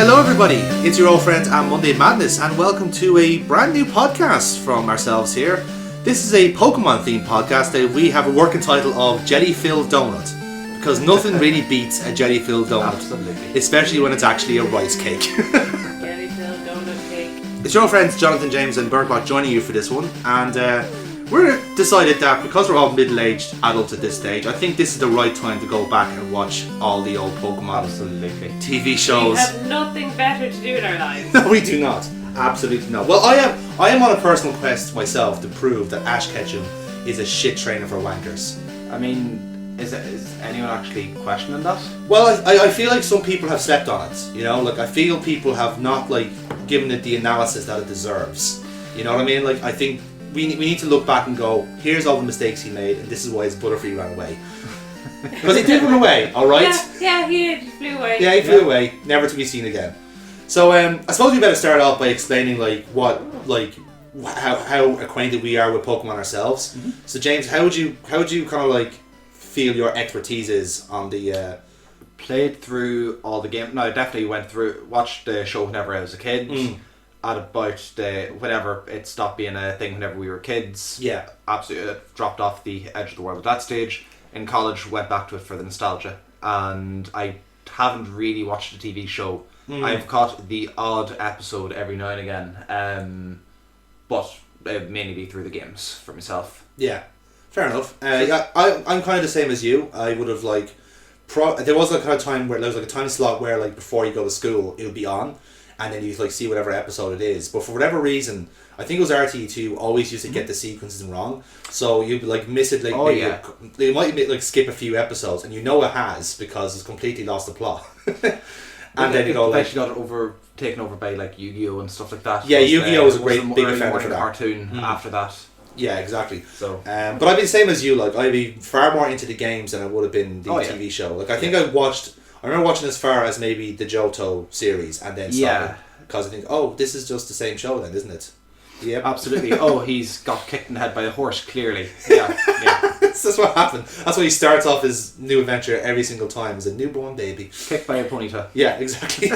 Hello everybody, it's your old friend and Monday Madness, and welcome to a brand new podcast from ourselves here. This is a Pokémon themed podcast. We have a working title of Jelly-Filled Donut, because nothing really beats a jelly-filled donut. Absolutely. Especially when it's actually a rice cake. Jelly-filled donut cake. It's your old friends Jonathan, James and Bergbot joining you for this one, and we're decided that because we're all middle-aged adults at this stage, I think this is the right time to go back and watch all the old Pokémon TV shows. We have nothing better to do in our lives. No, we do not. Absolutely not. Well, I am on a personal quest myself to prove that Ash Ketchum is a shit trainer for wankers. I mean, is anyone actually questioning that? Well, I feel like some people have slept on it. You know, like I feel people have not given it the analysis that it deserves. You know what I mean? Like I think we need to look back and go, here's all the mistakes he made, and this is why his Butterfree ran away. Because he did run away, all right? Yeah, he did. He flew away. Yeah, he flew away, never to be seen again. So I suppose we better start off by explaining how acquainted we are with Pokemon ourselves. Mm-hmm. So James, how would you kind of feel your expertise is on the Played through all the games. No, I definitely watched the show whenever I was a kid. At about whenever it stopped being a thing whenever we were kids. Yeah. Absolutely, it dropped off the edge of the world at that stage. In college, went back to it for the nostalgia. And I haven't really watched the TV show. I've caught the odd episode every now and again. But it would mainly be through the games for myself. Yeah, fair enough. I'm kind of the same as you. I would have there was a kind of time where there was a time slot where before you go to school it would be on. And then you see whatever episode it is. But for whatever reason, I think it was RTE2 always used to get the sequences wrong. So you'd miss it. They might skip a few episodes, and it has because it's completely lost the plot. And then you go got taken over by Yu-Gi-Oh and stuff like that. Yeah, Yu-Gi-Oh was a great big offender for that. Cartoon after that. Yeah, exactly. So, but I'd be the same as you. I'd be far more into the games than I would have been the TV show. I think I remember watching as far as maybe the Johto series and then stopping. Because I think, this is just the same show then, isn't it? Yeah, absolutely. He's got kicked in the head by a horse, clearly. Yeah. That's what happened. That's why he starts off his new adventure every single time as a newborn baby. Kicked by a ponytail. Yeah, exactly.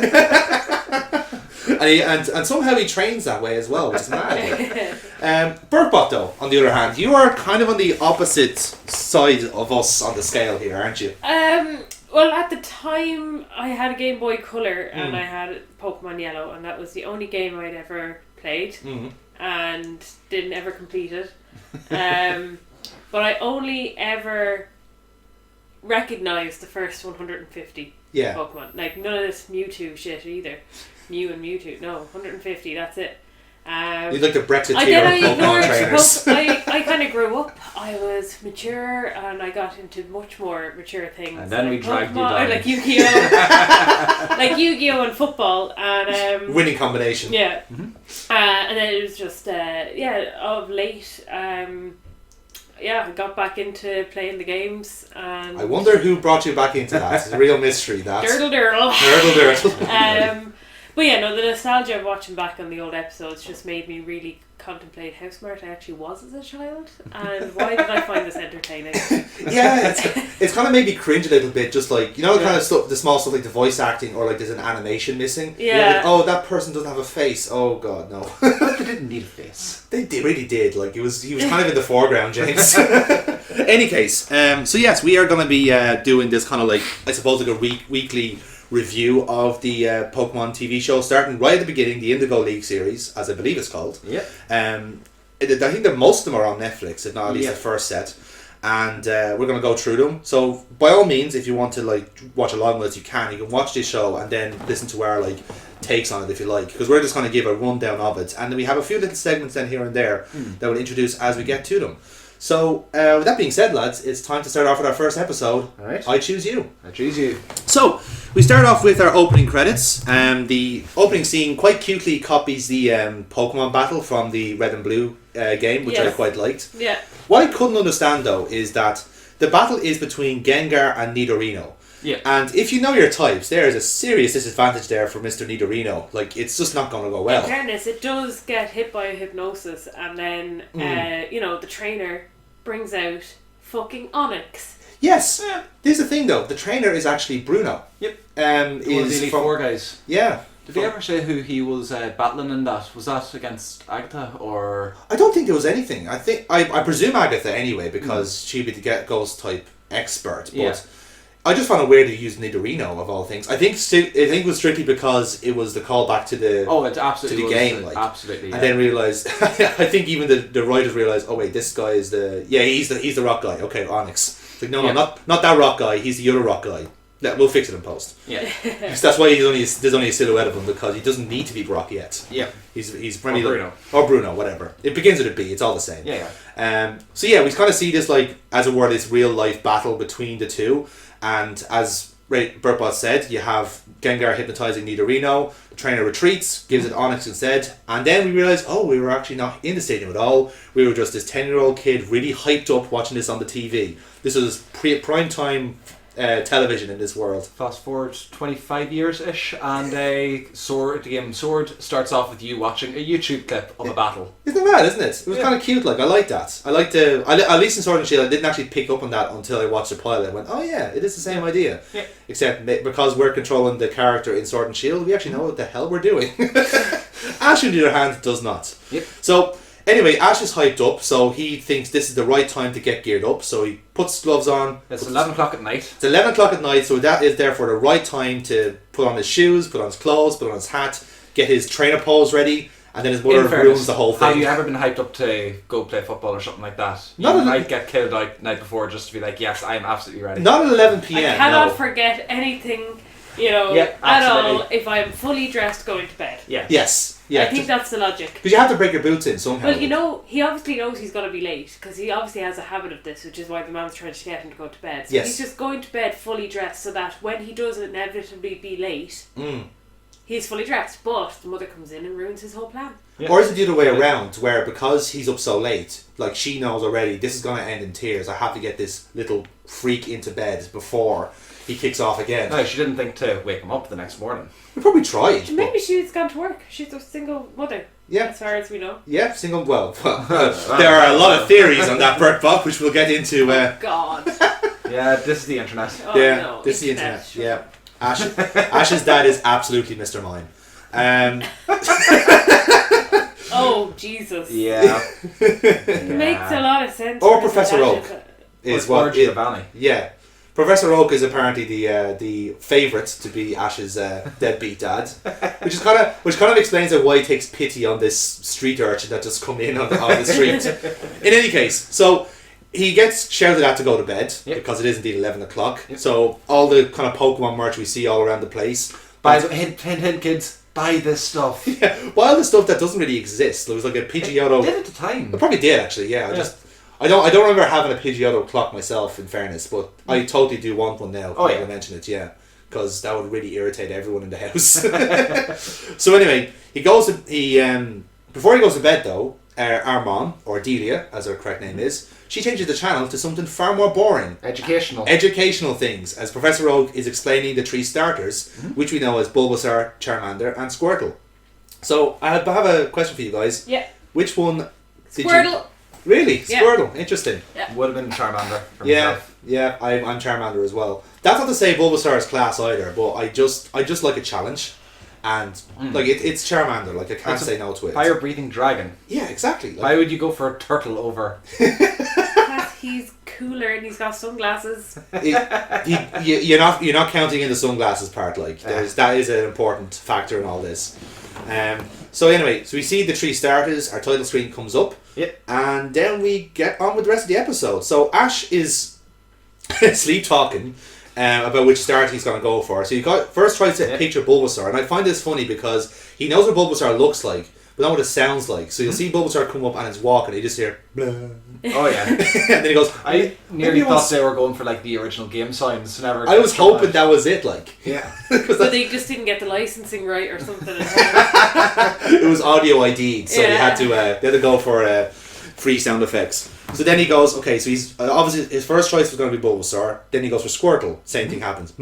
and somehow he trains that way as well, which is mad. Bertbot, though, on the other hand, you are kind of on the opposite side of us on the scale here, aren't you? Well, at the time, I had a Game Boy Color and I had Pokemon Yellow, and that was the only game I'd ever played and didn't ever complete it. But I only ever recognised the first 150 Pokemon. None of this Mewtwo shit either. Mew and Mewtwo. No, 150, that's it. You'd like the Brexiteer of Pokemon trainers. I kind of grew up. I was mature and I got into much more mature things. And then we dragged you down. Like Yu-Gi-Oh! Like Yu-Gi-Oh! And football. And winning combination. Yeah. And then it was just, of late, I got back into playing the games. And I wonder who brought you back into that. It's a real mystery, that. Dirtle. But the nostalgia of watching back on the old episodes just made me really contemplate how smart I actually was as a child, and why did I find this entertaining? Yeah, it's kind of made me cringe a little bit, just kind of stuff, the small stuff like the voice acting or there's an animation missing. Yeah. That person doesn't have a face. Oh god, no. But they didn't need a face. They really did. He was kind of in the foreground, James. Any case, so yes, we are going to be doing this kind of I suppose a weekly review of the Pokemon TV show, starting right at the beginning, the Indigo League series, as I believe it's called. Yeah. I think that most of them are on Netflix, if not at least the first set. And we're going to go through them. So by all means, if you want to watch along with us, you can watch this show and then listen to our takes on it if you like, because we're just going to give a rundown of it, and then we have a few little segments then here and there that we'll introduce as we get to them. So, with that being said, lads, it's time to start off with our first episode. All right. I choose you. I choose you. So, we start off with our opening credits. The opening scene quite cutely copies the Pokemon battle from the Red and Blue game, which I quite liked. Yeah. What I couldn't understand, though, is that the battle is between Gengar and Nidorino. Yeah. And if you know your types, there is a serious disadvantage there for Mr. Nidorino. It's just not going to go well. In fairness, it does get hit by a hypnosis, and then, the trainer brings out fucking Onyx. Yes. Here's the thing, though. The trainer is actually Bruno. Yep. One of the Elite Four guys. Yeah. Did they ever say who he was battling in that? Was that against Agatha or? I don't think there was anything. I presume Agatha anyway, because she'd be the ghost type expert. But I just found it weird to use Nidorino of all things. I think it was strictly because it was the callback to the it absolutely to the game, like absolutely, and then realized. I think even the writers realized, oh wait, this guy is he's the rock guy. Okay, Onyx. It's like no, not that rock guy. He's the other rock guy. Yeah, we'll fix it in post. Yeah, that's why there's only a silhouette of him, because he doesn't need to be Brock yet. Yeah, he's Bruno or Bruno, whatever. It begins with a B. It's all the same. Yeah. So yeah, we kind of see this like as it were this real life battle between the two, and as Burtbot said, you have Gengar hypnotizing Nidorino. The trainer retreats, gives it Onyx instead, and then we realize, oh, we were actually not in the stadium at all. We were just this 10-year-old kid really hyped up watching this on the TV. This was prime time. Television in this world. Fast forward 25 years-ish, and the game Sword starts off with you watching a YouTube clip of a battle. Isn't that mad, isn't it? It was kind of cute, like, I like that. I like at least in Sword and Shield, I didn't actually pick up on that until I watched the pilot. I went, oh yeah, it is the same idea. Yeah. Except because we're controlling the character in Sword and Shield, we actually know what the hell we're doing. Ash, on the other hand, does not. Yep. So, anyway, Ash is hyped up, so he thinks this is the right time to get geared up, so he puts gloves on. It's 11 o'clock at night. It's 11 o'clock at night, so that is therefore the right time to put on his shoes, put on his clothes, put on his hat, get his trainer pose ready, and then his mother ruins the whole thing. Have you ever been hyped up to go play football or something like that? You might get killed out night before just to be like, yes, I'm absolutely ready. Not at 11 p.m. I cannot forget anything, at all if I'm fully dressed going to bed. Yeah. Yes. Yeah, I think that's the logic. Because you have to break your boots in somehow. Well, he obviously knows he's going to be late, because he obviously has a habit of this, which is why the mom's trying to get him to go to bed. So he's just going to bed fully dressed so that when he does inevitably be late, he's fully dressed. But the mother comes in and ruins his whole plan. Yeah. Or is it the other way around, where because he's up so late, like she knows already, this is going to end in tears. I have to get this little freak into bed before he kicks off again. No, she didn't think to wake him up the next morning. We probably tried. Maybe she's gone to work. She's a single mother. Yeah. As far as we know. Yeah, single. Well, there are a lot of theories on that, Bert Bob, which we'll get into. God. Yeah, this is the internet. Oh, yeah, no, this is the internet. Yeah. Ash's dad is absolutely Mr. Mime. Oh, Jesus. Yeah. It makes a lot of sense. Or Professor Oak is what. Giovanni. Yeah. Professor Oak is apparently the favourite to be Ash's deadbeat dad, which kind of explains why he takes pity on this street urchin that just come in on the street. In any case, so he gets shouted at to go to bed because it is indeed 11 o'clock. Yep. So all the kind of Pokemon merch we see all around the place. Hint, kids. Buy this stuff. Yeah, well, the stuff that doesn't really exist. There was like a Pidgeotto. It did at the time. It probably did actually. Yeah. I don't remember having a Pidgeotto clock myself, in fairness, but I totally do want one now. Oh yeah, I mention it, yeah, because that would really irritate everyone in the house. So anyway, before he goes to bed though, our mom, or Delia, as her correct name is, she changes the channel to something far more boring. Educational things, as Professor Oak is explaining the three starters, which we know as Bulbasaur, Charmander, and Squirtle. So I have a question for you guys. Yeah. Which one did Squirtle. you... Really? Yeah. Squirtle. Interesting. Yeah. Would have been Charmander for myself. myself. Yeah, I'm Charmander as well. That's not to say Bulbasaur is class either, but I just like a challenge. And like it's Charmander, like I can't say no to it. Fire breathing dragon. Yeah, exactly. Like, why would you go for a turtle over? Because he's cooler and he's got sunglasses. You're not counting in the sunglasses part. Like that is an important factor in all this. So anyway, so we see the three starters. Our title screen comes up. Yep. And then we get on with the rest of the episode. So Ash is sleep talking about which start he's going to go for. So you first tries to picture Bulbasaur, and I find this funny because he knows what Bulbasaur looks like, but not what it sounds like. So you'll see Bulbasaur come up and it's walking, and you just hear blah. Oh yeah. And then he goes, I nearly thought they were going for like the original game sounds. I was hoping that was it, like. Yeah. But they just didn't get the licensing right or something. It was audio ID'd, so they had to go for free sound effects. So then he goes, okay, so he's obviously his first choice was going to be Bulbasaur. Then he goes for Squirtle. Same thing happens.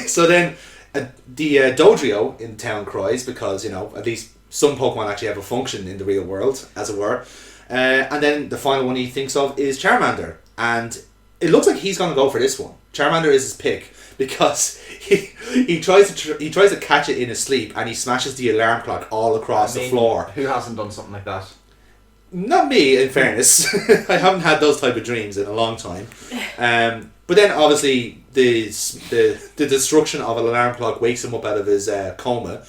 So then the Dodrio in town cries because, at least some Pokemon actually have a function in the real world, as it were. And then the final one he thinks of is Charmander. And it looks like he's going to go for this one. Charmander is his pick because he tries to catch it in his sleep, and he smashes the alarm clock all across the floor. Who hasn't done something like that? Not me, in fairness. I haven't had those type of dreams in a long time. But then obviously the destruction of an alarm clock wakes him up out of his coma,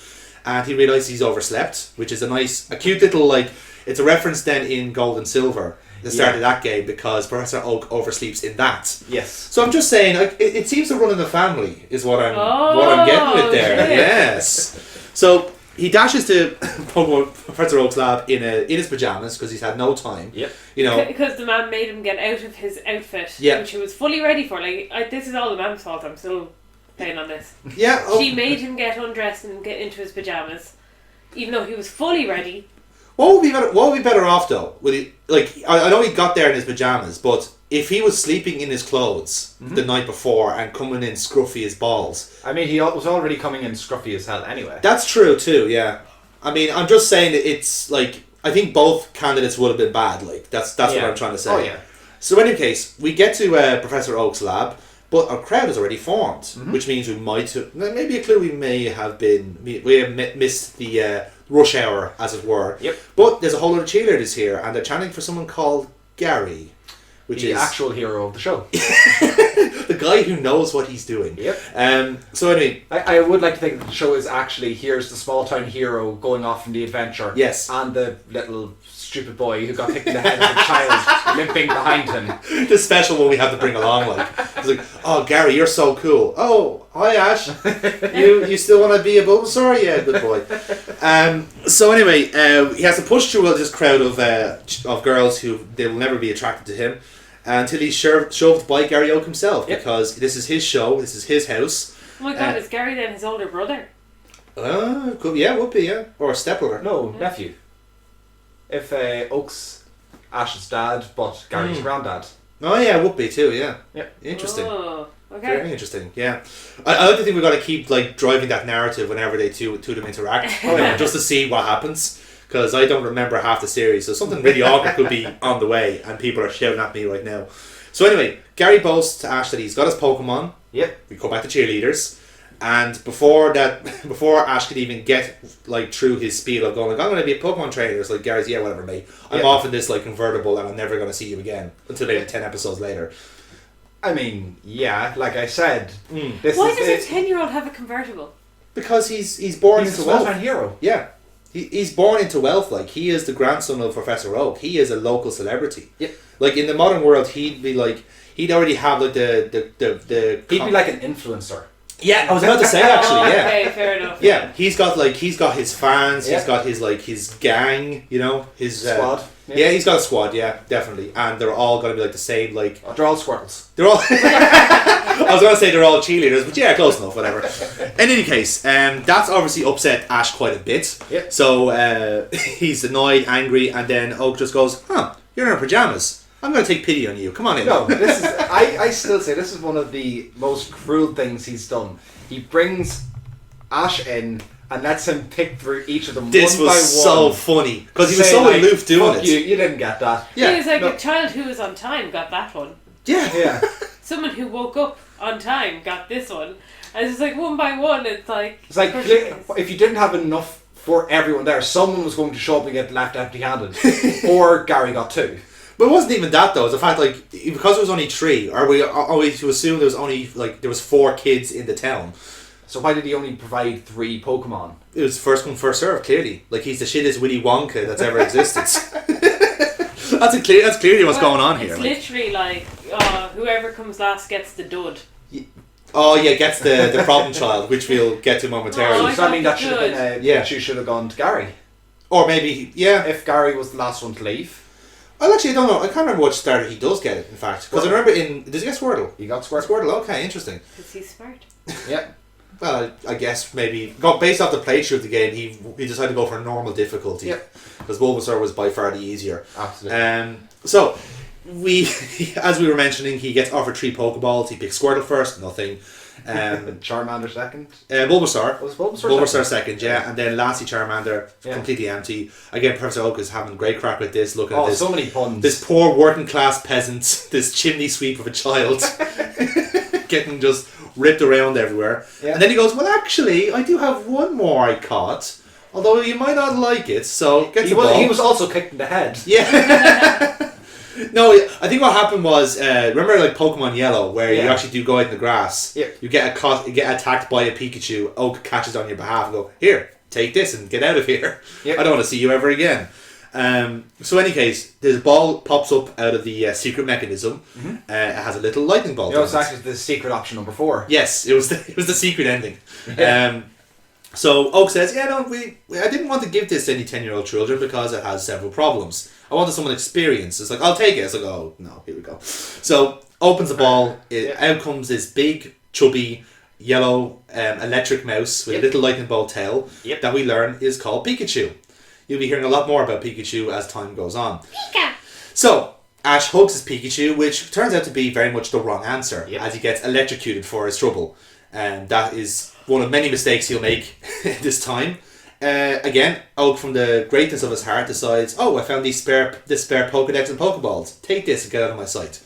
and he realizes he's overslept, which is a cute little, like, it's a reference then in Gold and Silver, the start of that game, because Professor Oak oversleeps in that. Yes. So I'm just saying, like, it seems to run in the family, is what I'm getting with there. Shit. Yes. So he dashes to Professor Oak's lab in his pajamas because he's had no time. Yep. You know, because the man made him get out of his outfit, Yeah. which he was fully ready for. Like, this is all the man's fault. I'm still playing on this. yeah. Oh, She made him get undressed and get into his pajamas, even though he was fully ready. What would be better off though? Would he, like, I know he got there in his pajamas, but if he was sleeping in his clothes the night before and coming in scruffy as balls, I mean, he was already coming in scruffy as hell anyway. that's true too. Yeah, I mean, I'm just saying that it's like, I think both candidates would have been bad. Like, that's what I'm trying to say. Oh yeah. So in any case, we get to Professor Oak's lab, but our crowd has already formed, which means we might maybe a clue we may have missed the rush hour, as it were. Yep. But there's a whole lot of cheerleaders here, and they're chanting for someone called Gary, which The is actual hero of the show. the guy who knows what he's doing. Yep. So anyway, I would like to think that the show is actually, here's the small town hero going off on the adventure. Yes. And the little stupid boy who got kicked in the head as a child limping behind him. the special one we have to bring along, like, it's like, oh Gary, you're so cool. Oh, hi Ash. you still want to be a Bulbasaur? Yeah, good boy. So anyway, he has to push through this crowd of girls who they will never be attracted to him, until he's shoved by Gary Oak himself, because this is his show, this is his house. Oh my god, is Gary then his older brother? Would be, yeah, or a stepbrother. No, nephew. If Oak's Ash's dad, but Gary's granddad. Oh yeah, would be too. Yeah. Yep. Interesting. Oh, okay. Very interesting. Yeah. I like to think we've got to keep like driving that narrative whenever they two of them interact, just to see what happens. Because I don't remember half the series, so something really awkward could be on the way, and people are shouting at me right now. So anyway, Gary boasts to Ash that he's got his Pokemon. Yep. We come back to cheerleaders. And before Ash could even get like through his spiel of going like, I'm going to be a Pokemon trainer, it's like, Gary's, yeah, whatever, mate. I'm off in this like convertible and I'm never going to see you again until maybe 10 episodes later. I mean, yeah, like I said, Why does a 10-year-old have a convertible? Because he's born he's into a wealth. small-town hero. Yeah. He's born into wealth. Like, he is the grandson of Professor Oak. He is a local celebrity. Yep. Like, in the modern world, he'd already have like the He'd be like an influencer. Yeah, I was about to say actually, yeah. Okay, fair enough. Yeah, he's got his fans, Yeah. he's got his gang, you know, his Squad. Yeah, he's got a squad, yeah, definitely. And they're all gonna be like the same, like, They're all squirrels. they're all I was gonna say they're all cheerleaders, but yeah, close enough, whatever. In any case, that's obviously upset Ash quite a bit. Yeah. So he's annoyed, angry, and then Oak just goes, "Huh, you're in our pajamas. I'm going to take pity on you. Come on in." No, this is. I still say this is one of the most cruel things he's done. He brings Ash in and lets him pick through each of them This one by one. was so funny because he was Say, so like, aloof doing Fuck it. you didn't get that. Yeah, He was like no. a child who was on time got that one. yeah, Yeah. Someone who woke up on time got this one. And it's just like one by one, it's like... It's like if you didn't have enough for everyone there, someone was going to show up and get left empty-handed, or Gary got two. But it wasn't even that though. It's the fact like because there was only 3. Are we to assume there was only like there was 4 kids in the town? So why did he only provide 3 Pokemon? It was first come first serve. Clearly, like he's the shittest Willy Wonka that's ever existed. That's clearly what's going on here. It's Like. literally like, whoever comes last gets the dud. Oh yeah, gets the problem child, which we'll get to momentarily. Oh, Does that mean that should have been Yeah. she should have gone to Gary? Or maybe If Gary was the last one to leave, Well, actually, I don't know. I can't remember which starter he does get it. In fact, because I remember does he get Squirtle? he got Squirtle. Squirtle. Okay, interesting. Because he's smart. Yeah. Well, I guess maybe based off the playthrough of the game, he decided to go for normal difficulty. Yep. Because Bulbasaur was by far the easier. Absolutely. So as we were mentioning, he gets offered 3 Pokeballs. He picks Squirtle first, nothing. Charmander second. Bulbasaur. Was Bulbasaur Bulbasaur second, yeah, and then lastly Charmander, completely empty. Again, Professor Oak is having great crack with this. Looking at this, so many puns. this poor working class peasant, this chimney sweep of a child, getting just ripped around everywhere. Yeah. And then he goes, well, actually, I do have one more I caught. Although you might not like it, so get the ball. He was also kicked in the head. Yeah. No, I think what happened was, remember like Pokemon Yellow, where you actually do go out in the grass. Yeah. You get attacked by a Pikachu. Oak catches on your behalf and go, here, take this and get out of here. Yep. I don't want to see you ever again. So in any case, this ball pops up out of the secret mechanism. It has a little lightning bolt. It's actually the secret option number 4. Yes, it was the secret ending. Yeah. So Oak says, I didn't want to give this to any 10-year-old children because it has several problems. I wanted someone experienced. It's like, I'll take it. It's like, oh, no, here we go. So, opens the ball. Out comes this big, chubby, yellow, electric mouse with a little lightning bolt tail that we learn is called Pikachu. You'll be hearing a lot more about Pikachu as time goes on. Pika! So, Ash hugs his Pikachu, which turns out to be very much the wrong answer, as he gets electrocuted for his trouble. And that is one of many mistakes he'll make this time. Again, Oak, from the greatness of his heart, decides, I found this spare Pokedex and Pokeballs. Take this and get out of my sight.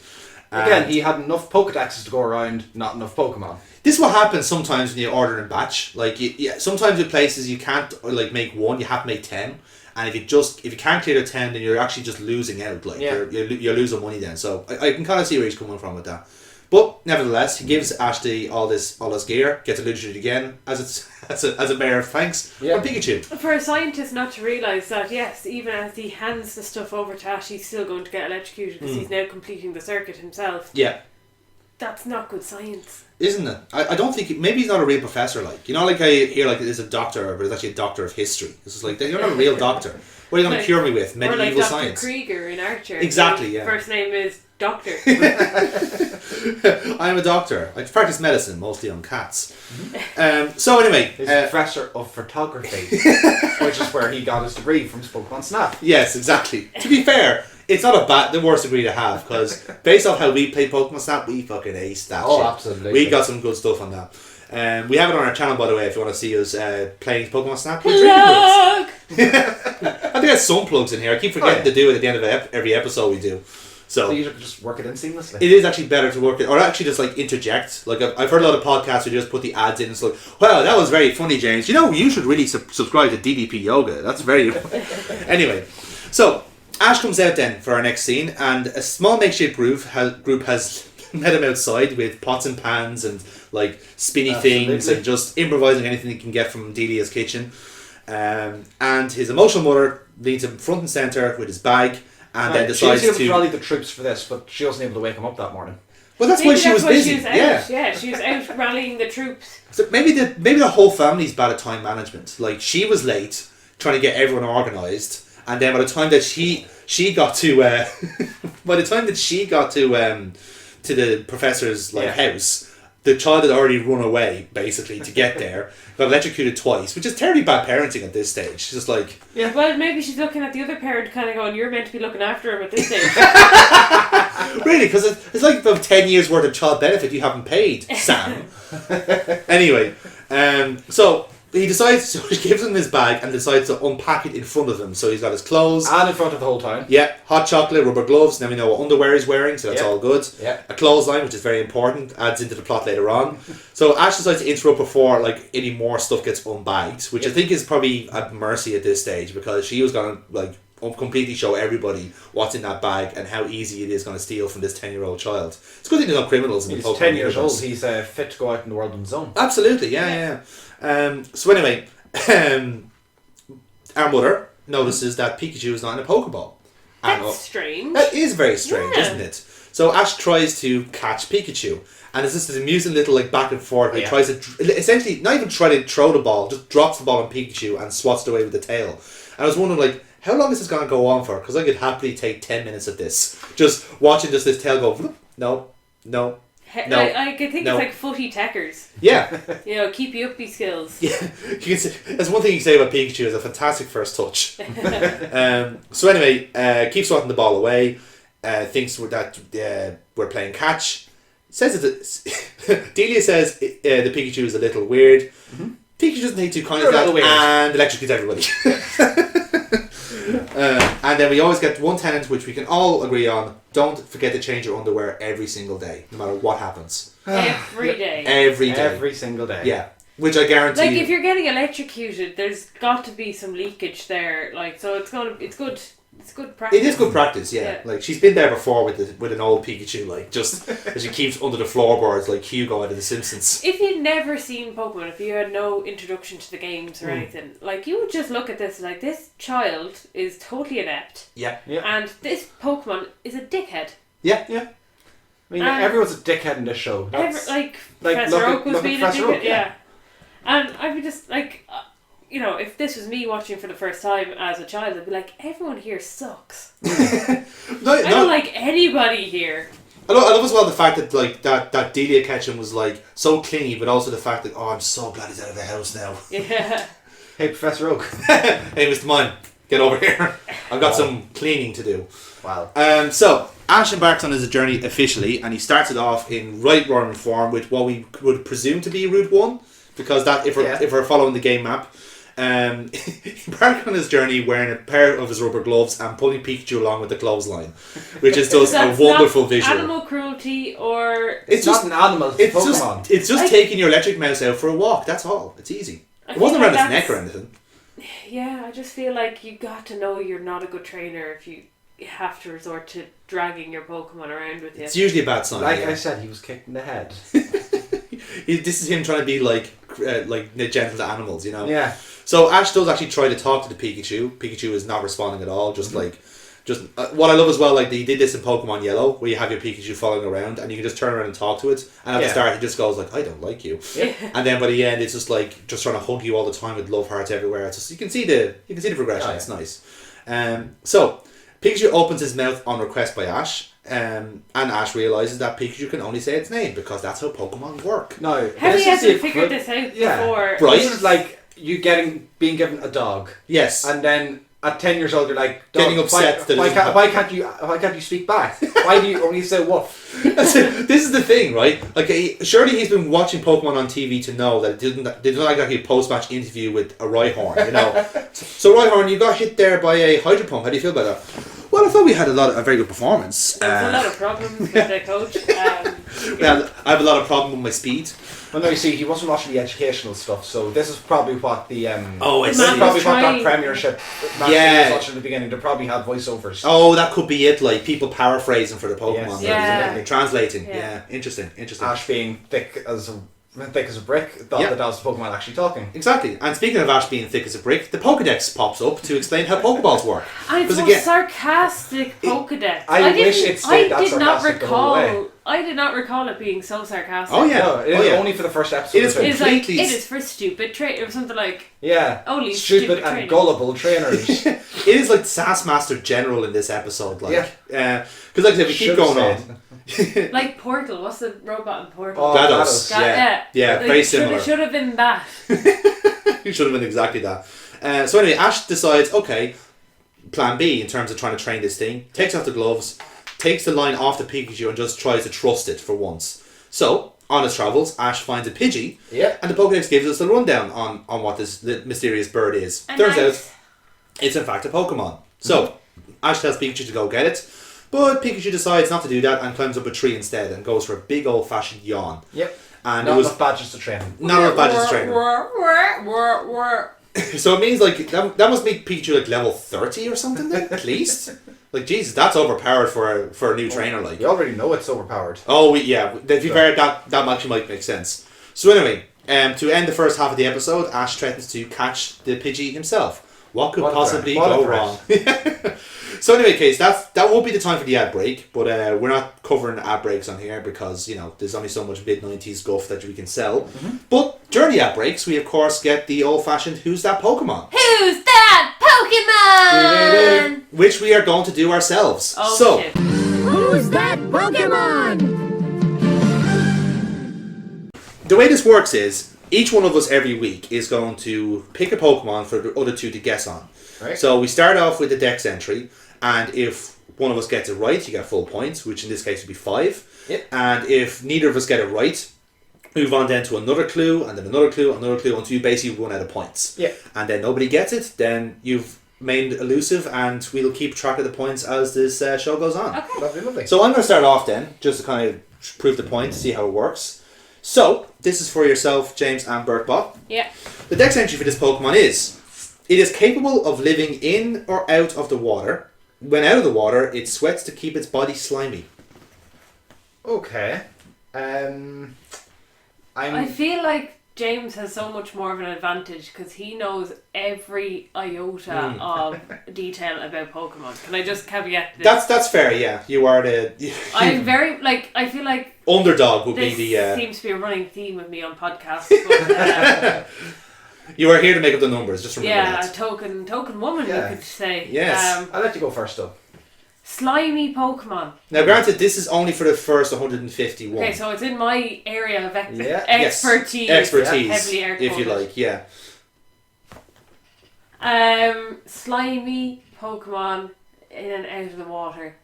Again, he had enough Pokedexes to go around, not enough Pokemon. This is what happens sometimes when you order in batch. Like, sometimes in places you can't make one, you have to make 10. And if you can't clear the 10, then you're actually just losing out. Like you're losing money then. So I can kind of see where he's coming from with that. But nevertheless, he gives Ashley all this gear, gets electrocuted again as a bear of thanks from Pikachu. For a scientist not to realise that, yes, even as he hands the stuff over to Ash, he's still going to get electrocuted because he's now completing the circuit himself. Yeah. That's not good science. Isn't it? I don't think... Maybe he's not a real professor, like. You know, like I hear, like, there's a doctor, but it's actually a doctor of history. It's just like, you're not a real doctor. What are you going to cure me with? Medieval or like Dr. science? Krieger in Archer. Exactly, His yeah. first name is Doctor. I'm a doctor. I practice medicine, mostly on cats. So anyway... He's a professor of photography, which is where he got his degree from Pokemon Snap. Yes, exactly. To be fair... It's not the worst degree to have, because based off how we play Pokemon Snap, we fucking aced that shit. Absolutely. We got some good stuff on that. We have it on our channel, by the way, if you want to see us playing Pokemon Snap. Plug! I think there's some plugs in here. I keep forgetting to do it at the end of every episode we do. So you should just work it in seamlessly. It is actually better to work it, or actually just like interject. Like I've heard a lot of podcasts where you just put the ads in and it's like, wow, that was very funny, James. You should really subscribe to DDP Yoga. That's very... Anyway, so... Ash comes out then for our next scene, and a small makeshift group has met him outside with pots and pans and like spinny things and just improvising anything he can get from Delia's kitchen. And his emotional mother leads him front and centre with his bag, and then decides she was able to rally the troops for this, but she wasn't able to wake him up that morning. Well, that's why she was busy. She was out. Yeah, she was out rallying the troops. So maybe the whole family's bad at time management. Like she was late trying to get everyone organised. And then by the time that she got to to the professor's house, the child had already run away basically to get there. Got electrocuted twice, which is terribly bad parenting at this stage. She's just like, yeah. Well, maybe she's looking at the other parent, kind of going, "You're meant to be looking after him at this stage." Really, because it's like about 10 years worth of child benefit you haven't paid, Sam. Anyway, so. He decides, so he gives him his bag and decides to unpack it in front of him. So he's got his clothes. And in front of the whole town. Yeah, hot chocolate, rubber gloves, now we know what underwear he's wearing, so that's all good. Yeah. A clothesline, which is very important, adds into the plot later on. So Ash decides to interrupt before any more stuff gets unbagged, which I think is probably at mercy at this stage, because she was going to completely show everybody what's in that bag and how easy it is going to steal from this 10-year-old child. It's good that there's no criminals in the Pokemon He's 10 years universe. old, he's fit to go out in the world on his own. Absolutely, yeah. So anyway, our mother notices that Pikachu is not in a Pokeball. That's strange. That is very strange, isn't it? So Ash tries to catch Pikachu, and it's just this amusing little back and forth where he tries to essentially not even try to throw the ball, just drops the ball on Pikachu and swats it away with the tail. And I was wondering how long is this going to go on for? Because I could happily take 10 minutes of this, just watching this tail go. Whoop, no. I think it's like footy techers. Yeah. Keep you uppy skills. Yeah. That's one thing you can say about Pikachu, is a fantastic first touch. So anyway, keeps swatting the ball away, thinks that we're playing catch. Says Delia says the Pikachu is a little weird. Mm-hmm. Pikachu doesn't take too kindly to that and electrocutes everybody. And then we always get one tenet which we can all agree on: don't forget to change your underwear every single day, no matter what happens. every day. Every day. Every single day. Yeah. Which I guarantee. Like if you're getting electrocuted, there's got to be some leakage there. Like so, it's good. It's good practice. It is good practice, yeah. Like she's been there before with an old Pikachu, like just as she keeps under the floorboards like Hugo out of The Simpsons. If you'd never seen Pokemon, if you had no introduction to the games or anything, like you would just look at this like this child is totally inept. Yeah. And this Pokemon is a dickhead. Yeah. I mean, everyone's a dickhead in this show. Professor Oak was being a Professor dickhead. Oak, Yeah. And I'd be just like, if this was me watching for the first time as a child, I'd be like, everyone here sucks. I don't like anybody here. I love as well the fact that like that Delia Ketchum was like so clingy, but also the fact that I'm so glad he's out of the house now. Yeah. Hey, Professor Oak. Hey, Mr. Mime, get over here. I've got some cleaning to do. Wow. So Ash embarks on his journey officially, and he starts it off in right Roaring form with what we would presume to be Route 1, because that if we're following the game map. He embarked on his journey wearing a pair of his rubber gloves and pulling Pikachu along with the clothesline, which is just a wonderful visual. Animal cruelty or it's just not an animal. It's Pokemon. It's just taking your electric mouse out for a walk. That's all. It's easy. It wasn't around his neck or anything. Yeah, I just feel like you got to know you're not a good trainer if you have to resort to dragging your Pokemon around with you. It's usually a bad sign. Like I said, he was kicked in the head. This is him trying to be like gentle to animals, Yeah. So Ash does actually try to talk to the Pikachu. Pikachu is not responding at all. What I love as well, like he did this in Pokemon Yellow, where you have your Pikachu following around, and you can just turn around and talk to it. And at the start, he just goes like, "I don't like you," and then by the end, it's just like just trying to hug you all the time with love hearts everywhere. It's just, you can see the progression. It's nice. So Pikachu opens his mouth on request by Ash. And Ash realises that Pikachu can only say its name because that's how Pokemon work. No, have you ever figured this out before? Right. This is like you being given a dog. Yes. And then at 10 years old, you're like getting upset. Why can't you speak back? Why do you only say woof? This is the thing, right? Like, surely he's been watching Pokemon on TV to know that it did not like a post-match interview with a Rhyhorn, So Rhyhorn, you got hit there by a Hydro Pump. How do you feel about that? Well, I thought we had a very good performance. There was a lot of problems with the coach. I have a lot of problem with my speed. Well, no, you see, he wasn't watching the educational stuff, so this is probably what the what that Premiership match was watching at the beginning. They probably had voiceovers. Oh, that could be it. Like people paraphrasing for the Pokemon, Yes. translating. Yeah, interesting. Ash being thick as a brick, that was the Pokemon actually talking. Exactly. And speaking of Ash being thick as a brick, the Pokedex pops up to explain how Pokeballs work. And it's a sarcastic Pokedex. I wish it stayed that sarcastic the whole way. I did not recall it being so sarcastic. Oh yeah, no, it is only for the first episode. It is completely. It is for stupid trainers or something like. Yeah. Only stupid and trainers. gullible trainers. It is like Sass Master General in this episode, like. Yeah. Because like I said, we keep going on. Like Portal. What's the robot in Portal? GLaDOS. Yeah. Very similar. It should have been that. It should have been exactly that. So anyway, Ash decides, okay, plan B in terms of trying to train this thing. Takes off the gloves, takes the line off the Pikachu and just tries to trust it for once. So, on his travels, Ash finds a Pidgey, and the Pokédex gives us a rundown on what this mysterious bird is. Turns out, it's in fact a Pokemon. So, Ash tells Pikachu to go get it, but Pikachu decides not to do that and climbs up a tree instead and goes for a big old-fashioned yawn. Yep. And not enough badges to train him. Not enough badges to train him. So it means like that must make Pikachu like level 30 or something then, at least. Like Jesus, that's overpowered for a new trainer. Like you already know it's overpowered. Oh to be fair, that actually might make sense. So anyway, to end the first half of the episode, Ash threatens to catch the Pidgey himself. What could possibly go wrong? So anyway, Case, that won't be the time for the ad break, but we're not covering ad breaks on here because, there's only so much mid-90s guff that we can sell. Mm-hmm. But during the ad breaks, we of course get the old-fashioned Who's That Pokemon? Who's that Pokemon? Which we are going to do ourselves. Oh, so, shit. Who's that Pokemon? The way this works is, each one of us every week is going to pick a Pokemon for the other two to guess on. Right. So we start off with the Dex entry, and if one of us gets it right, you get full points, which in this case would be 5. Yep. And if neither of us get it right, move on then to another clue, and then another clue, until you basically run out of points. Yeah. And then nobody gets it, then you've made elusive, and we'll keep track of the points as this show goes on. Okay. Lovely. So I'm going to start off then, just to kind of prove the point, see how it works. So, this is for yourself, James and Bertbot. Yeah. The dex entry for this Pokemon is, it is capable of living in or out of the water. When out of the water, it sweats to keep its body slimy. Okay. I feel like James has so much more of an advantage because he knows every iota of detail about Pokemon. Can I just caveat this? That's fair, yeah. You are the... I'm very, I feel like underdog would this be the... seems to be a running theme with me on podcasts. But, you are here to make up the numbers, just remember yeah, that. a token woman, you could say. Yes. I'll let you go first, though. Slimy Pokemon. Now, granted, this is only for the first 151. Okay, so it's in my area of Yeah. expertise. Expertise, Heavily air if you quoted. like, yeah. Slimy Pokemon in and out of the water.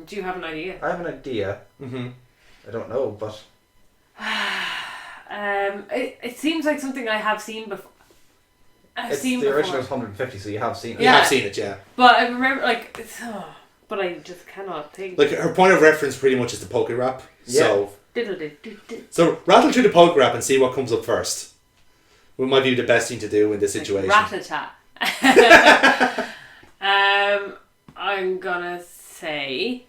Do you have an idea? I have an idea. Mm-hmm. I don't know, but... It seems like something I have seen before. It's the original is 150, so you have seen it. You have seen it, yeah. But I remember, but I just cannot think. Like, her point of reference pretty much is the Pokerap. Yeah. So, rattle through the Pokerap and see what comes up first. What might be the best thing to do in this situation. Rat-a-tat. I'm gonna say...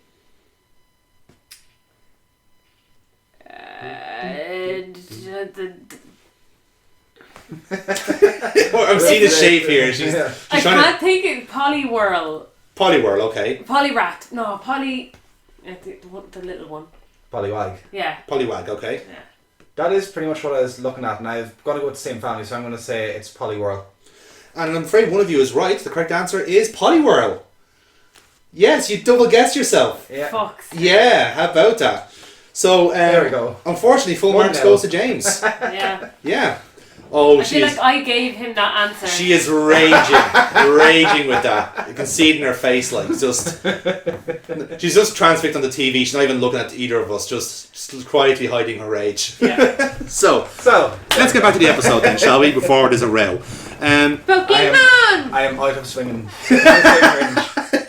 I'm seeing the shape here. She's I trying can't think of Poliwhirl. Poliwhirl, okay. Poliwrath. No, the little one. Poliwag. Yeah. Poliwag, okay. Yeah. That is pretty much what I was looking at, and I've got to go with the same family, so I'm going to say it's Poliwhirl. And I'm afraid one of you is right. The correct answer is Poliwhirl. Yes, you double guessed yourself. Yeah. Fucks. Yeah, how about that? So, there we go. Unfortunately, full marks goes to James. Yeah. Yeah. Oh, I feel like I gave him that answer. She is raging with that. You can see it in her face, like she's just transfixed on the TV. She's not even looking at either of us, just quietly hiding her rage. Yeah. So let's get back to the episode then, shall we? Before there's a row. Pokemon. I am out of swinging. range.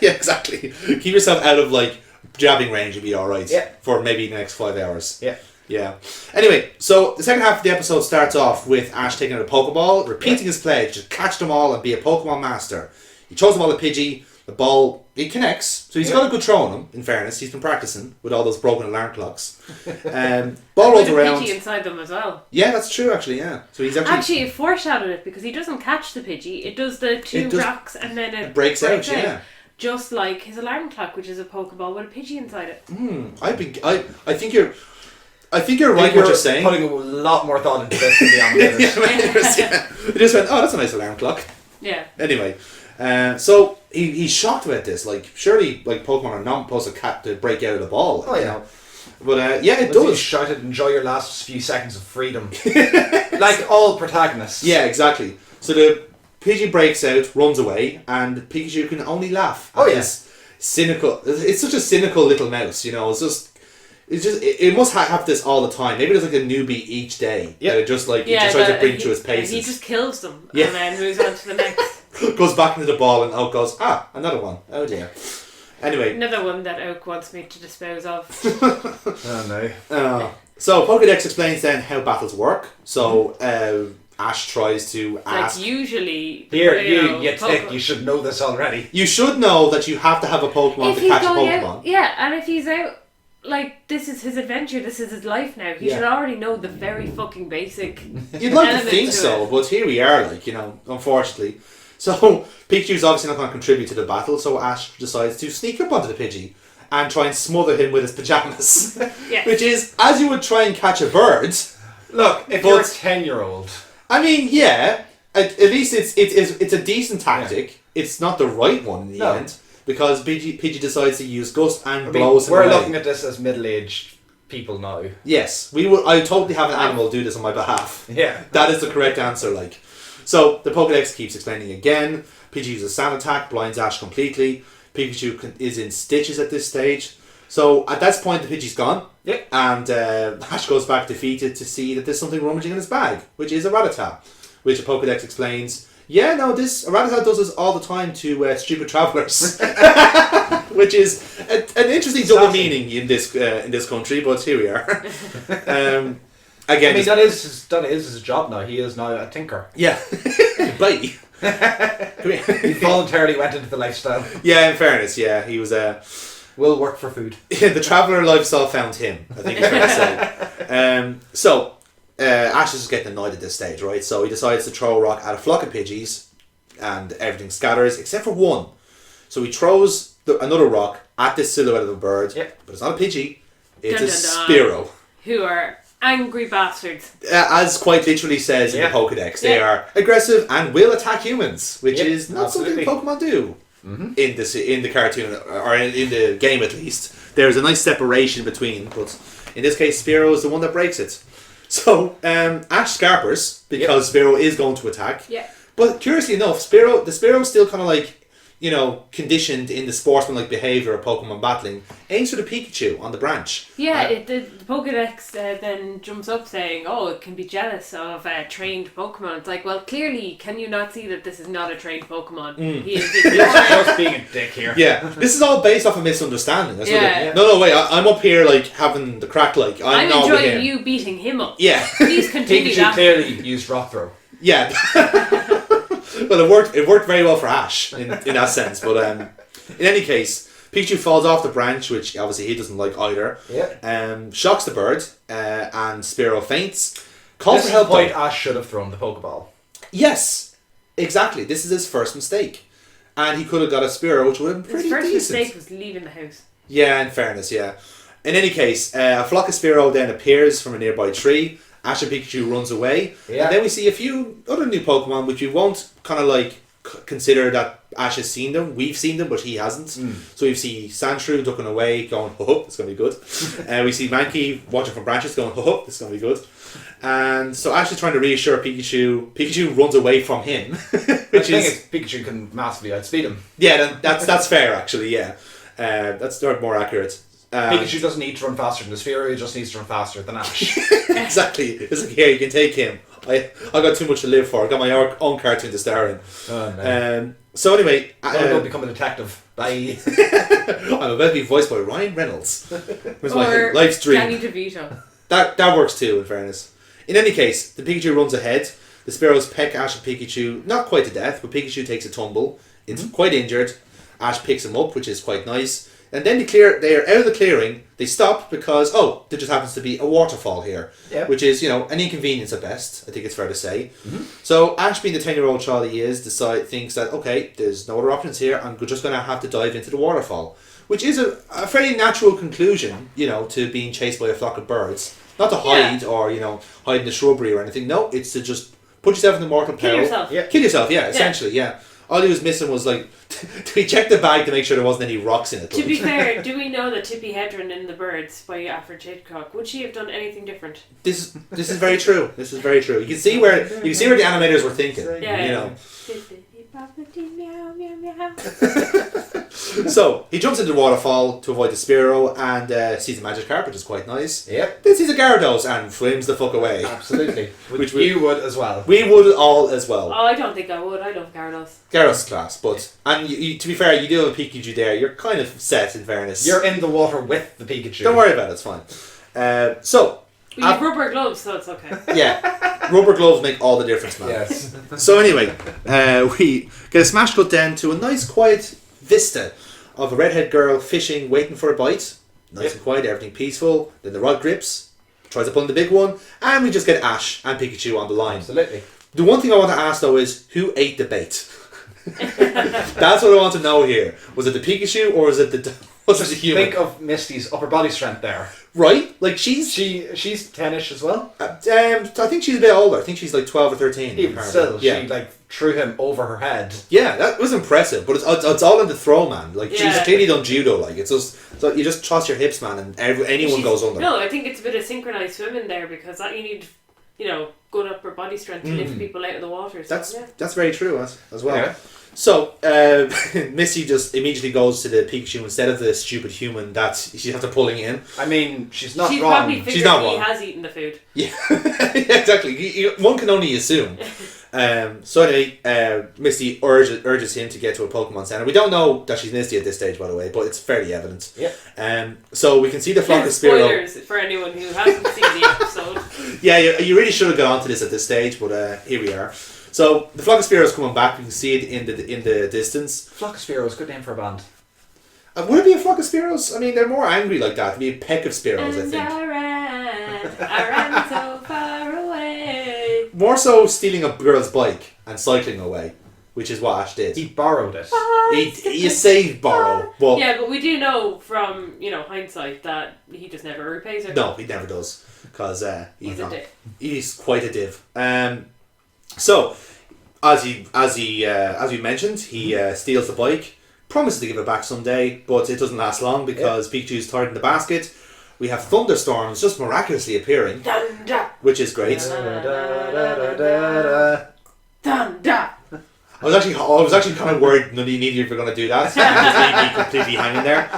Yeah, exactly. Keep yourself out of jabbing range. You'll be all right. Yeah. For maybe the next 5 hours. Yeah. Yeah. Anyway, so the second half of the episode starts off with Ash taking out a Pokeball, repeating his pledge to catch them all and be a Pokemon master. He throws the ball at Pidgey. The ball, it connects, so he's got a good throw on him, in fairness. He's been practicing with all those broken alarm clocks. Ball rolls around. Pidgey inside them as well. Yeah, that's true, actually, yeah. So he's actually it foreshadowed it because he doesn't catch the Pidgey. It does the two rocks and then it breaks out, yeah. Just like his alarm clock, which is a Pokeball with a Pidgey inside it. I think you're right what you're saying. Putting a lot more thought into this, to be honest. It just went, oh, that's a nice alarm clock. Yeah. Anyway, so he's shocked about this. Surely, Pokemon are not supposed to break out of the ball. Oh, yeah. But, yeah, it Once does. you shouted, enjoy your last few seconds of freedom. Like all protagonists. Yeah, exactly. So the Pidgey breaks out, runs away, and Pikachu can only laugh at this cynical... It's such a cynical little mouse, it must have this all the time. Maybe there's a newbie each day that it just he just tries to bring to his paces. He just kills them and then moves on to the next. Goes back into the ball and Oak goes, another one. Oh dear. Anyway. Another one that Oak wants me to dispose of. Oh no. So Pokédex explains then how battles work. So Ash tries to ask... usually... Here, you should know this already. You should know that you have to have a Pokemon to catch a Pokemon. And if he's out... this is his adventure, this is his life now. He should already know the very fucking basic. You'd like to think so, but here we are, unfortunately. So, Pikachu's obviously not going to contribute to the battle, so Ash decides to sneak up onto the Pidgey and try and smother him with his pajamas. Which is, as you would try and catch a bird. Look, if you're a 10-year-old... I mean, yeah, at least it's a decent tactic. Yeah. It's not the right one in the end. Because Pidgey decides to use Gust and blows him away. We're looking at this as middle-aged people now. Yes, we would. I totally have an animal do this on my behalf. Yeah. That is the correct answer, So, the Pokédex keeps explaining again. Pidgey uses Sand Attack, blinds Ash completely. Pikachu is in stitches at this stage. So, at that point, the Pidgey's gone. Yep. And Ash goes back defeated to see that there's something rummaging in his bag, which is a Rattata. Which the Pokédex explains... Yeah, no, a Rattata does this all the time to stupid travellers. which is an interesting double meaning in this country. But here we are. Again, I mean, that is his job now. He is now a tinker. Yeah, bye. Come here. He voluntarily went into the lifestyle. Yeah, in fairness, yeah, he was Will work for food. the traveller lifestyle found him, I think it's fair to say. Ash is getting annoyed at this stage, right? So he decides to throw a rock at a flock of Pidgeys, and everything scatters except for one. So he throws another rock at this silhouette of a bird, but it's not a Pidgey, it's a Spearow. Who are angry bastards. As quite literally says in the Pokédex, they are aggressive and will attack humans, which is not something Pokemon do. In the cartoon, or in the game at least. There's a nice separation between, but in this case Spearow is the one that breaks it. So Ash scarpers because Spearow is going to attack. Yeah. But curiously enough, the Spearow's still kind of like, you know, conditioned in the sportsman-like behaviour of Pokemon battling, aims for the Pikachu on the branch. Yeah, the Pokédex then jumps up saying, oh, it can be jealous of trained Pokemon. It's like, well, clearly, can you not see that this is not a trained Pokemon? He is just being a dick here. Yeah, this is all based off a misunderstanding. That's No, wait, I'm up here, like, having the crack, like, I'm not with him. enjoying you beating him up. Yeah. Please continue Pikachu that. clearly used Rock Throw. Yeah. Well, it worked very well for Ash in that sense. But in any case, Pikachu falls off the branch, which obviously he doesn't like either. Yeah. Shocks the bird, and Spearow faints. Calls for help. Point Ash should have thrown the Pokeball. Yes, exactly. This is his first mistake, and he could have got a Spearow, which would have been pretty decent. His first mistake was leaving the house. Yeah, in fairness, yeah. In any case, a flock of Spearow then appears from a nearby tree. Ash and Pikachu runs away, and then we see a few other new Pokemon which we won't kind of like consider that Ash has seen them. We've seen them, but he hasn't. So we see Sandshrew ducking away, going, "Ho, it's going to be good." We see Mankey watching from branches, going, "Ho, it's going to be good." And so Ash is trying to reassure Pikachu. Pikachu runs away from him, which is Pikachu can massively outspeed him. Yeah, that's fair actually. Yeah, that's more accurate. Pikachu doesn't need to run faster than the Spearow, he just needs to run faster than Ash. Exactly. It's like, here, you can take him. I got too much to live for. I got my own cartoon to star in. Oh, no. So anyway... I'm going to go become a detective. Bye. I'm about to be voiced by Ryan Reynolds. It's my life's dream. Danny DeVito. That works too, in fairness. In any case, the Pikachu runs ahead. The Spearows peck Ash and Pikachu, not quite to death, but Pikachu takes a tumble. It's quite injured. Ash picks him up, which is quite nice. And then they are out of the clearing. They stop because, there just happens to be a waterfall here. Yeah. Which is, an inconvenience at best, I think it's fair to say. So Ash, being the 10-year-old child he is, thinks that, okay, there's no other options here. I'm just going to have to dive into the waterfall. Which is a fairly natural conclusion, to being chased by a flock of birds. Not to hide or, hide in the shrubbery or anything. No, it's to just put yourself in the mortal peril. Kill yourself. Yeah. Kill yourself, essentially, yeah. All he was missing was we checked the bag to make sure there wasn't any rocks in it. To be fair, do we know that Tippi Hedren in The Birds by Alfred Hitchcock, would she have done anything different? This is very true. This is very true. You can see where the animators were thinking. Yeah. So he jumps into the waterfall to avoid the Spearow and sees a magic carpet, which is quite nice. Yep. Then sees a Gyarados and flims the fuck away. Absolutely. Which you would as well. We would all as well. Oh, I don't think I would. I love Gyarados. Gyarados class, but you, to be fair, you do have a Pikachu there. You're kind of set, in fairness. You're in the water with the Pikachu. Don't worry about it. It's fine. We have rubber gloves, so it's okay. Yeah, rubber gloves make all the difference, man. Yes. So anyway, we get a smash cut down to a nice quiet vista of a redhead girl fishing, waiting for a bite. Nice and quiet, everything peaceful. Then the rod grips, tries to pull in the big one, and we just get Ash and Pikachu on the line. Absolutely. The one thing I want to ask though is, who ate the bait? That's what I want to know here. Was it the Pikachu or was it the human? Think of Misty's upper body strength there. Right? Like she's 10ish as well. I think she's a bit older. I think she's like 12 or 13. Even still, she threw him over her head. Yeah, that was impressive. But it's all in the throw, man. Like she's clearly done judo. Like it's just so you just toss your hips, man, and anyone goes under. No, I think it's a bit of synchronized swimming there because that you need, good upper body strength to lift people out of the water. So, that's very true as well. Yeah. So, Misty just immediately goes to the Pikachu instead of the stupid human that she's after pulling in. I mean, she's not wrong. She's not wrong. He has eaten the food. Yeah, exactly. One can only assume. So anyway, Misty urges him to get to a Pokemon Center. We don't know that she's Misty at this stage, by the way, but it's fairly evident. Yeah. So we can see the flock of Spearow. Spoilers for anyone who hasn't seen the episode. Yeah, you really should have got onto this at this stage, but here we are. So the flock of Spearow is coming back. You can see it in the distance. Flock of Spearows, good name for a band. Would it be a flock of Spearows? I mean, they're more angry like that. It'd be a peck of Spearows, I And think. I ran so far away. More so stealing a girl's bike and cycling away, which is what Ash did. He borrowed it. You say borrow, but Yeah, but we do know from hindsight that he just never repays her. no, he never does, because He's a not. dick. He's quite a div. So as we mentioned, he steals the bike, promises to give it back someday, but it doesn't last long because Pikachu's tied in the basket. We have thunderstorms just miraculously appearing, Thunder! which is great. Thunder! I was actually kind of worried neither of you were going to do that. Just leave me completely hanging there.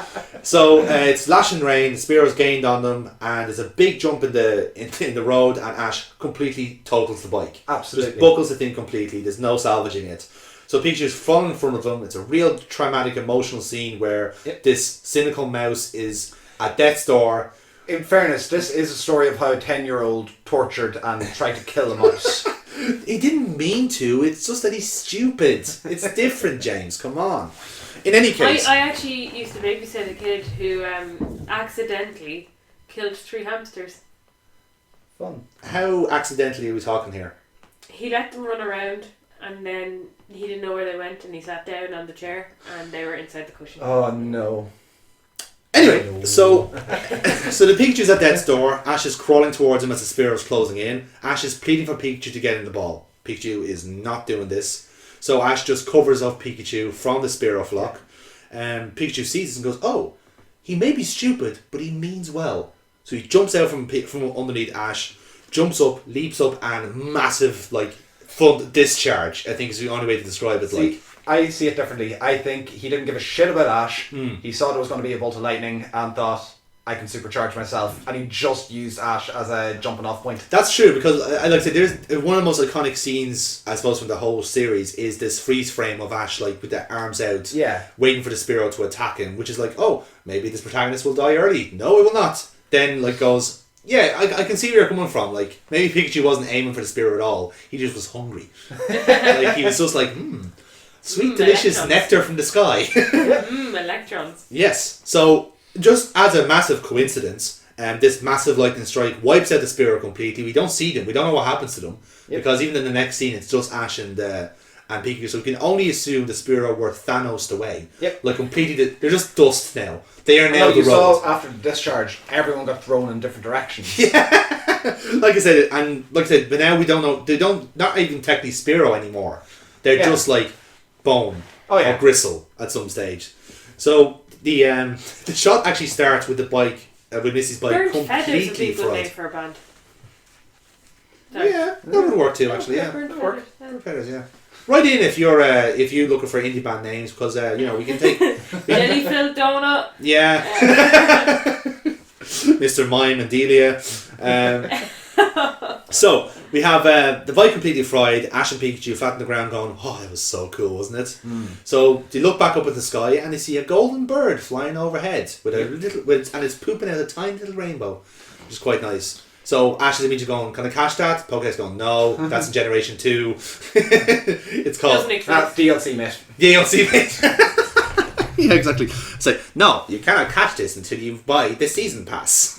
So it's lashing rain. Spearows gained on them, and there's a big jump in the road, and Ash completely totals the bike. Absolutely. Just buckles the thing completely. There's no salvaging it. So Pikachu's falling in front of them. It's a real traumatic, emotional scene where this cynical mouse is at death's door. In fairness, this is a story of how a 10-year-old tortured and tried to kill a mouse. He didn't mean to. It's just that he's stupid. It's different, James. Come on. In any case, I actually used to babysit a kid who accidentally killed 3 hamsters. Fun. how accidentally are we talking here? He let them run around and then he didn't know where they went and he sat down on the chair and they were inside the cushion. Oh no. Anyway, so the Pikachu's at death's door. Ash is crawling towards him as the Spearow's closing in. Ash is pleading for Pikachu to get in the ball. Pikachu is not doing this. So Ash just covers up Pikachu from the Spearow flock. Pikachu sees this and goes, oh, he may be stupid, but he means well. So he jumps out from underneath Ash, jumps up, leaps up, and massive, full discharge, I think is the only way to describe it. I see it differently. I think he didn't give a shit about Ash. He saw there was going to be a bolt of lightning and thought, I can supercharge myself. And he just used Ash as a jumping off point. That's true, because like I said, there's one of the most iconic scenes, I suppose, from the whole series is this freeze frame of Ash with the arms out, waiting for the Spearow to attack him, which is oh, maybe this protagonist will die early. No, it will not. Then goes, yeah, I can see where you're coming from. Maybe Pikachu wasn't aiming for the Spearow at all. He just was hungry. He was just sweet, delicious electrons. Nectar from the sky. Electrons. Yes. So, just as a massive coincidence, this massive lightning strike wipes out the Spearow completely. We don't see them. We don't know what happens to them. Because even in the next scene, it's just Ash and Pikachu. So we can only assume the Spearow were Thanos'd away. Completely. They're just dust now. They are now the you road. saw after the discharge, everyone got thrown in different directions. Like I said, but now we don't know. They don't, not even technically Spearow anymore. They're just bone or gristle at some stage. So the shot actually starts with the bike, with Missy's bike Burnt feathers would completely be a good name fried. for a band. Yeah, that would work too. Actually, yeah, Burnt that would work. feathers, Burnt feathers, yeah. Write in if you're looking for indie band names, because we can take Jelly filled donut. Yeah. Mr. Mime and Delia. So we have the bike completely fried. Ash and Pikachu flat on the ground going, oh, that was so cool, wasn't it? So they look back up at the sky and they see a golden bird flying overhead with a little, and it's pooping out a tiny little rainbow, which is quite nice. So Ash is immediately going, can I catch that? Pokedex going, no, that's in Generation 2. It's called... That's DLC, mate. DLC, mate. Yeah, exactly. So, no, you cannot catch this until you buy the season pass.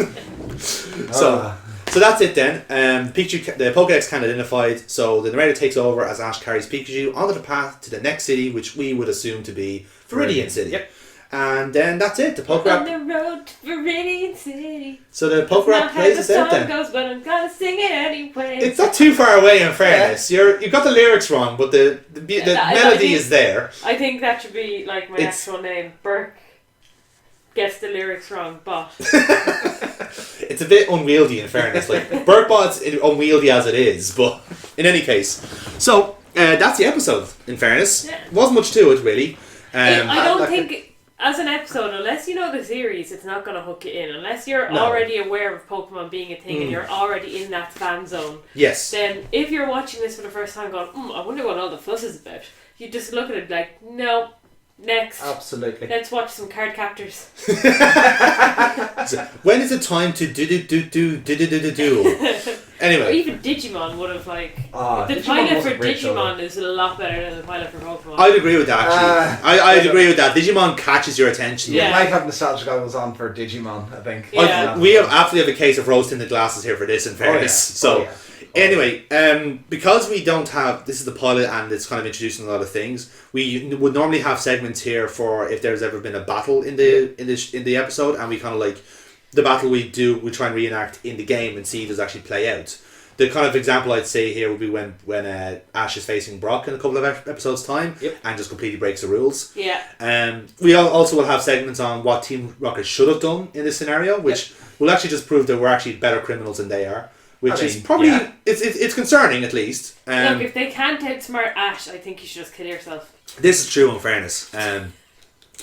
So that's it then. Pikachu, the Pokedex can identified, so the narrator takes over as Ash carries Pikachu onto the path to the next city, which we would assume to be Viridian City. Yep. And then that's it. The Pokerap. On the road to Viridian City. So the Pokerap plays us out then. Goes, but I'm gonna sing it anyway. It's not too far away, in fairness. You got the lyrics wrong, but the melody is there. I think that should be my actual name. Burke gets the lyrics wrong, but it's a bit unwieldy, in fairness. Burkbot's unwieldy as it is, but in any case. So that's the episode. In fairness, wasn't much to it really. I don't think as an episode, unless you know the series, it's not going to hook you in. Unless you're No. already aware of Pokemon being a thing and you're already in that fan zone, Yes. then if you're watching this for the first time going, I wonder what all the fuss is about, you just look at it like, no, next. Absolutely. Let's watch some card captors. So, when is it time to do? Or Anyway. even Digimon would have the Digimon pilot was for a great show, Digimon is a lot better than the pilot for Pokemon. I'd agree with that, actually. I'd agree with that. Digimon catches your attention. Yeah. You might have nostalgia goggles on for Digimon, I think. Yeah. We have absolutely have a case of rose tinted glasses here for this, in fairness. So, anyway, because we don't have, this is the pilot and it's kind of introducing a lot of things. We would normally have segments here for if there's ever been a battle in the episode, and we kind of like the battle we try and reenact in the game and see does actually play out. The kind of example I'd say here would be when Ash is facing Brock in a couple of episodes' time and just completely breaks the rules. Yeah. We also will have segments on what Team Rocket should have done in this scenario, which will actually just prove that we're actually better criminals than they are. Which is probably it's concerning, at least. Look, if they can't outsmart Ash, I think you should just kill yourself. This is true, in fairness.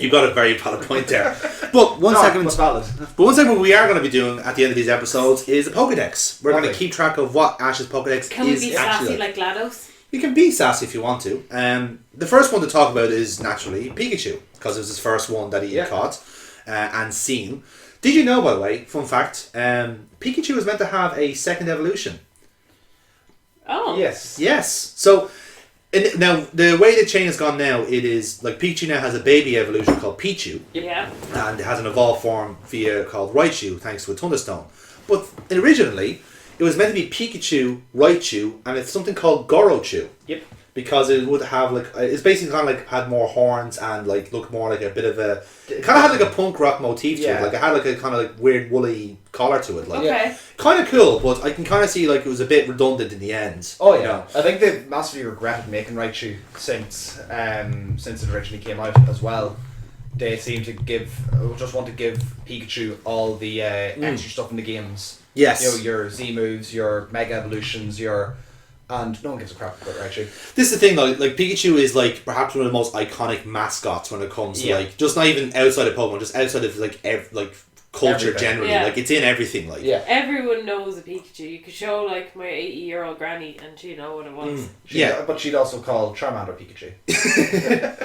You got a very valid point there. But one segment we are going to be doing at the end of these episodes is a Pokédex. We're going to keep track of what Ash's Pokédex Can we is be actually sassy like GLaDOS? You can be sassy if you want to. The first one to talk about is naturally Pikachu, because it was his first one that he caught and seen. Did you know, by the way, fun fact, Pikachu was meant to have a second evolution. Oh. Yes. So, now, the way the chain has gone now, it is, like, Pikachu now has a baby evolution called Pichu. Yeah. And it has an evolved form called Raichu, thanks to a Thunderstone. But originally, it was meant to be Pikachu, Raichu, and it's something called Gorochu. Yep. Because it would have, like, it's basically kind of like had more horns and, like, looked more like a bit of a, it kind of had like a punk rock motif to it. Like, it had like a kind of like weird woolly collar to it. Like, Okay. kind of cool, but I can kind of see like it was a bit redundant in the end. Oh yeah, you know? I think they've massively regretted making Raichu since it originally came out as well. They seem to just want to give Pikachu all the extra stuff in the games. Yes. You know, your Z moves, your Mega Evolutions, and no one gives a crap about Raichu. This is the thing though, like Pikachu is like perhaps one of the most iconic mascots when it comes to like just not even outside of Pokemon, just outside of like culture Everything. generally. Yeah. Like it's in everything. Like Everyone knows a Pikachu. You could show like my 80-year-old granny and she'd know what it was. But she'd also call Charmander Pikachu.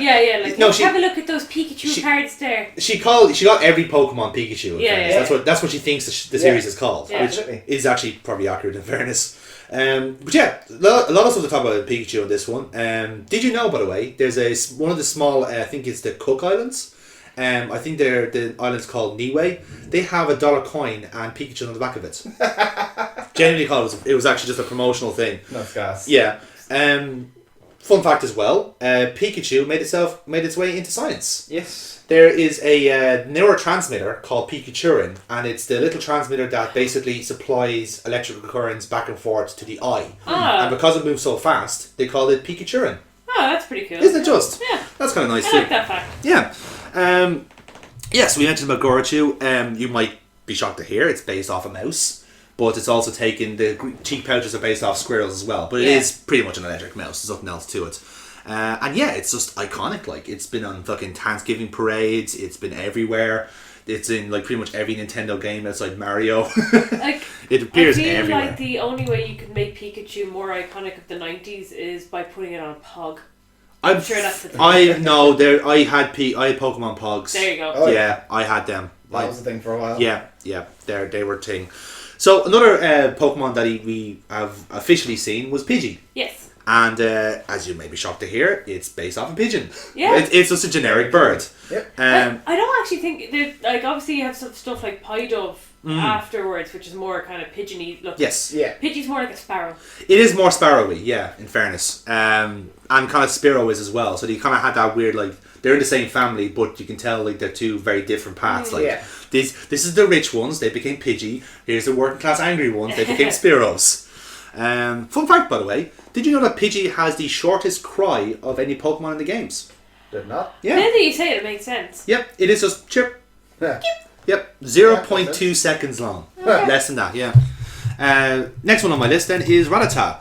Yeah, like No, have a look at those Pikachu cards there. She got every Pokemon Pikachu. In fairness. Yeah. That's what she thinks the series is called, Yeah. which is actually probably accurate in fairness. But yeah, a lot of stuff to talk about Pikachu on this one. Did you know, by the way, there's one of the small, I think it's the Cook Islands. I think they're the island's called Niue. They have a $1 coin and Pikachu on the back of it. Genuinely called it was actually just a promotional thing. That's gas. Yeah. Fun fact as well, Pikachu made its way into science. Yes. There is a neurotransmitter called Pikachurin, and it's the little transmitter that basically supplies electrical currents back and forth to the eye. And because it moves so fast, they call it Pikachurin. Oh, that's pretty cool. Isn't it just? Yeah. That's kind of nice I too. like that fact. Yeah. So we mentioned about Gorochu. You might be shocked to hear it's based off a mouse. But it's also taken, the cheek pouches are based off squirrels as well. But it is pretty much an electric mouse. There's nothing else to it. And yeah, it's just iconic. Like, it's been on fucking Thanksgiving parades. It's been everywhere. It's in like pretty much every Nintendo game outside Mario. Like, it appears I feel everywhere. like the only way you could make Pikachu more iconic of the 90s is by putting it on a Pog. I'm sure that's the thing. I had Pokemon Pogs. There you go. Oh, yeah, I had them. That was the thing for a while. Yeah, they were a thing. So another Pokemon that we have officially seen was Pidgey. Yes. And as you may be shocked to hear, it's based off a pigeon. Yeah. It's just a generic bird. Yep. I don't actually think like obviously you have some stuff like Pidove afterwards, which is more kind of pigeony looking. Yes. Yeah. Pidgey's more like a sparrow. It is more sparrowy, yeah, in fairness. And kind of Spearow is as well. So they kind of had that weird, like, they're in the same family, but you can tell like they're two very different paths. Like this is the rich ones, they became Pidgey. Here's the working class angry ones, they became Spearows. Fun fact, by the way, did you know that Pidgey has the shortest cry of any Pokemon in the games? Did not. Yeah. Now that you say it, it makes sense. Yep, it is just chirp. Yeah. Yep, 0.2 seconds long. Less than that, yeah. Next one on my list then is Rattata.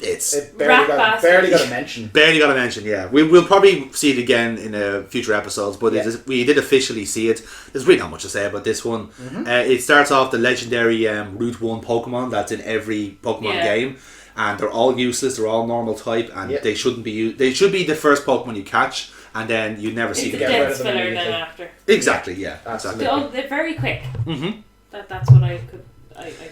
It Rat bastard. barely got a mention. Barely got a mention, yeah. We'll probably see it again in future episodes, but we did officially see it. There's really not much to say about this one. It starts off the legendary Route 1 Pokemon that's in every Pokemon game, and they're all useless, they're all normal type, and they shouldn't be they should be the first Pokemon you catch, and then you never see It's a them dead again. filler then after. Exactly, yeah. Exactly. They're very quick. That's what I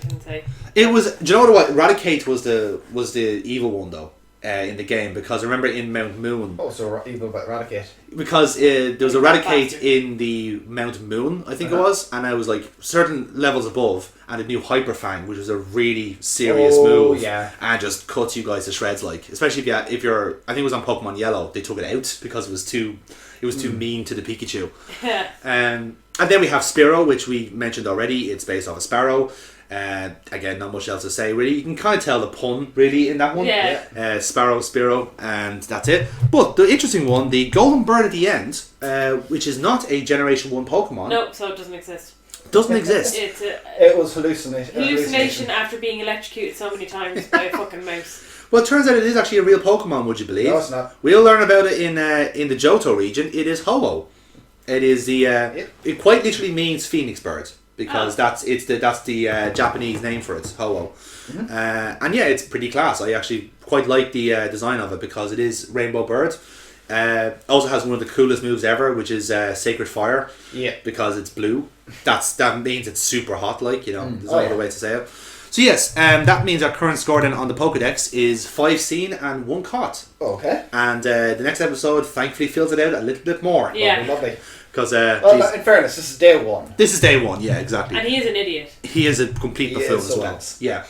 can say. It was. Do you know what? Eradicate was the evil one though in the game, because remember in Mount Moon. Oh, so evil about Eradicate. Because there was Eradicate in the Mount Moon, I think it was, and I was like certain levels above, and a new Hyper Fang, which was a really serious move, and just cuts you guys to shreds. Like, especially if you're, I think it was on Pokemon Yellow, they took it out because it was too mean to the Pikachu. And then we have Spearow, which we mentioned already. It's based off a Sparrow. Again, not much else to say really. You can kind of tell the pun really in that one. Sparrow, Spearow, and that's it. But the interesting one, the Golden Bird at the end, which is not a Generation 1 Pokemon. Nope, so it doesn't exist. Doesn't exist. It was hallucination after being electrocuted so many times by a fucking mouse. Well, it turns out it is actually a real Pokemon, would you believe? No, it's not. We'll learn about it in the Johto region. It is Ho-Oh. It is the it quite literally means Phoenix Bird, because that's the Japanese name for it, Ho-Oh. And yeah, it's pretty class. I actually quite like the design of it, because it is Rainbow Bird. Also has one of the coolest moves ever, which is Sacred Fire. Yeah. Because it's blue. That means it's super hot, like, you know. There's no other way to say it. So yes, that means our current score then on the Pokedex is 5 seen and 1 caught. Okay. And the next episode thankfully fills it out a little bit more. Yeah. Lovely. Because well, in fairness, this is day 1. This is day 1, yeah, exactly. And he is an idiot. He is a complete buffoon as well. Yeah.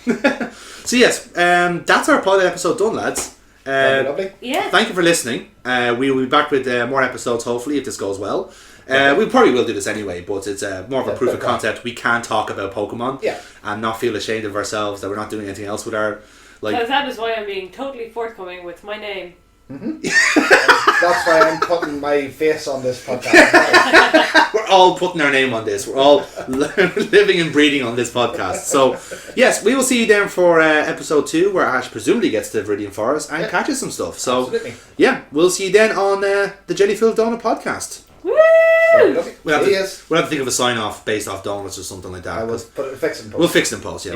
So yes, that's our pilot episode done, lads. Lovely. Yeah. Thank you for listening. We will be back with more episodes, hopefully, if this goes well. We probably will do this anyway, but it's more of a proof of concept. We can talk about Pokemon and not feel ashamed of ourselves that we're not doing anything else with our... Because that is why I'm being totally forthcoming with my name. That's why I'm putting my face on this podcast. We're all putting our name on this. We're all living and breathing on this podcast. So, yes, we will see you then for episode 2, where Ash presumably gets to Viridian Forest and catches some stuff. So, yeah, we'll see you then on the Jellyfilled Donut podcast. Woo! We'll have to think of a sign off based off donuts or something like that. We'll fix it in post. We'll fix it in post, yeah.